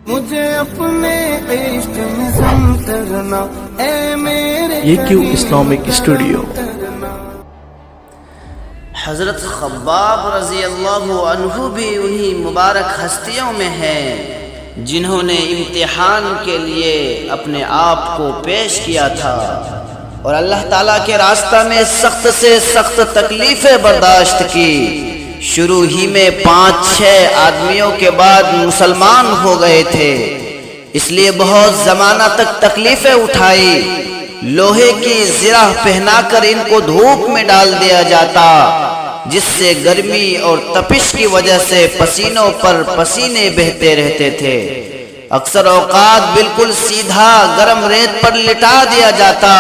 مجھے اپنے عشق میں ضم کرنا اے میرے یہ کیوں اسلامک اسٹوڈیو۔ حضرت خباب رضی اللہ عنہ بھی انہی مبارک ہستیوں میں ہیں جنہوں نے امتحان کے لیے اپنے آپ کو پیش کیا تھا اور اللہ تعالیٰ کے راستہ میں سخت سے سخت تکلیفیں برداشت کی۔ شروع ہی میں 5-6 آدمیوں کے بعد مسلمان ہو گئے تھے، اس لیے بہت زمانہ تک تکلیفیں اٹھائی۔ لوہے کی زرہ پہنا کر ان کو دھوپ میں ڈال دیا جاتا، جس سے گرمی اور تپش کی وجہ سے پسینوں پر پسینے بہتے رہتے تھے۔ اکثر اوقات بالکل سیدھا گرم ریت پر لٹا دیا جاتا،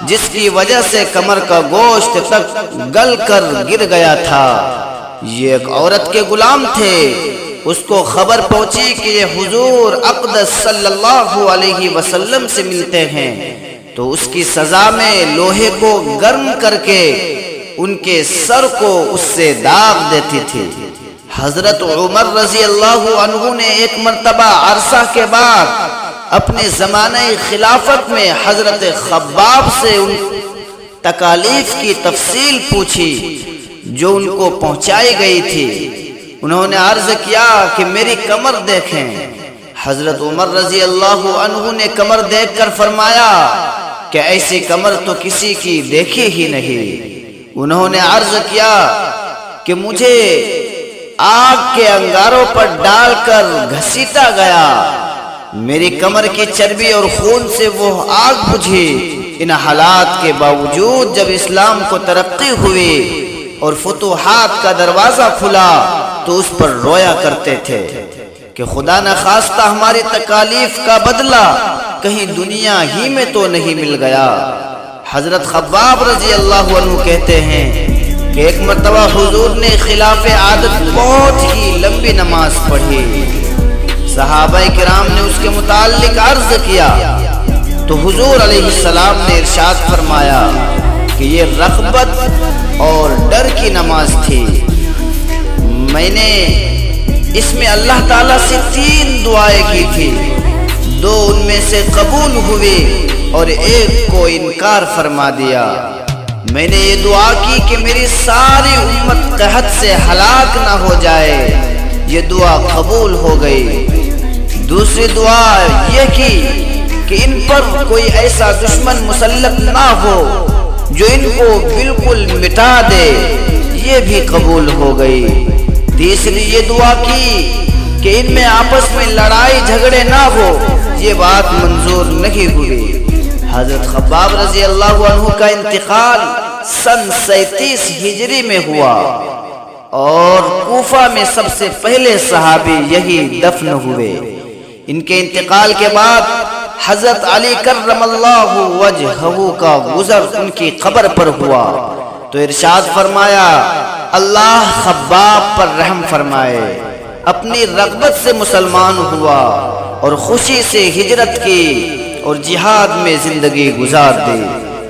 جس کی وجہ سے کمر کا گوشت تک گل کر گر گیا تھا۔ یہ ایک عورت کے غلام تھے، اس کو خبر پہنچی کہ یہ حضور اقدس صلی اللہ علیہ وسلم سے ملتے ہیں، تو اس کی سزا میں لوہے کو گرم کر کے ان کے سر کو اس سے داغ دیتی تھی۔ حضرت عمر رضی اللہ عنہ نے ایک مرتبہ عرصہ کے بعد اپنے زمانہ خلافت میں حضرت خباب سے ان تکالیف کی تفصیل پوچھی جو ان کو پہنچائی گئی تھی۔ انہوں نے عرض کیا کہ میری کمر دیکھیں۔ حضرت عمر رضی اللہ عنہ نے کمر دیکھ کر فرمایا کہ ایسی کمر تو کسی کی دیکھی ہی نہیں۔ انہوں نے عرض کیا کہ مجھے آگ کے انگاروں پر ڈال کر گھسیٹا گیا، میری کمر کی چربی اور خون سے وہ آگ بجھی۔ ان حالات کے باوجود جب اسلام کو ترقی ہوئی اور فتوحات کا دروازہ کھلا تو اس پر رویا کرتے تھے کہ خدا نہ خواستہ ہماری تکالیف کا بدلہ کہیں دنیا ہی میں تو نہیں مل گیا۔ حضرت خباب رضی اللہ عنہ کہتے ہیں کہ ایک مرتبہ حضور نے خلاف عادت بہت ہی لمبی نماز پڑھی۔ صحابہ کرام نے اس کے متعلق عرض کیا تو حضور علیہ السلام نے ارشاد فرمایا کہ یہ رغبت اور ڈر کی نماز تھی۔ میں نے اس میں اللہ تعالیٰ سے 3 دعائیں کی تھی، 2 ان میں سے قبول ہوئی اور ایک کو انکار فرما دیا۔ میں نے یہ دعا کی کہ میری ساری امت قحط سے ہلاک نہ ہو جائے، یہ دعا قبول ہو گئی۔ دوسری دعا یہ کی کہ ان پر کوئی ایسا دشمن مسلط نہ ہو جو ان کو بالکل مٹا دے، یہ بھی قبول ہو گئی۔ تیسری یہ دعا کی کہ ان میں آپس میں لڑائی جھگڑے نہ ہو، یہ بات منظور نہیں ہوئی۔ حضرت خباب رضی اللہ عنہ کا انتقال سن 37 ہجری میں ہوا اور کوفہ میں سب سے پہلے صحابی یہی دفن ہوئے۔ ان کے انتقال کے بعد حضرت علی کرم اللہ وجہہ کا گزر ان کی قبر پر ہوا تو ارشاد فرمایا اللہ خباب پر رحم فرمائے۔ اپنی رغبت سے مسلمان ہوا اور خوشی سے ہجرت کی اور جہاد میں زندگی گزار دی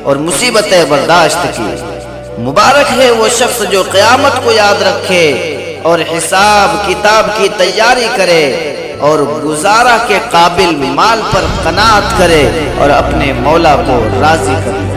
اور مصیبتیں برداشت کی۔ مبارک ہے وہ شخص جو قیامت کو یاد رکھے اور حساب کتاب کی تیاری کرے اور گزارہ کے قابل مال پر قناعت کرے اور اپنے مولا کو راضی کرے۔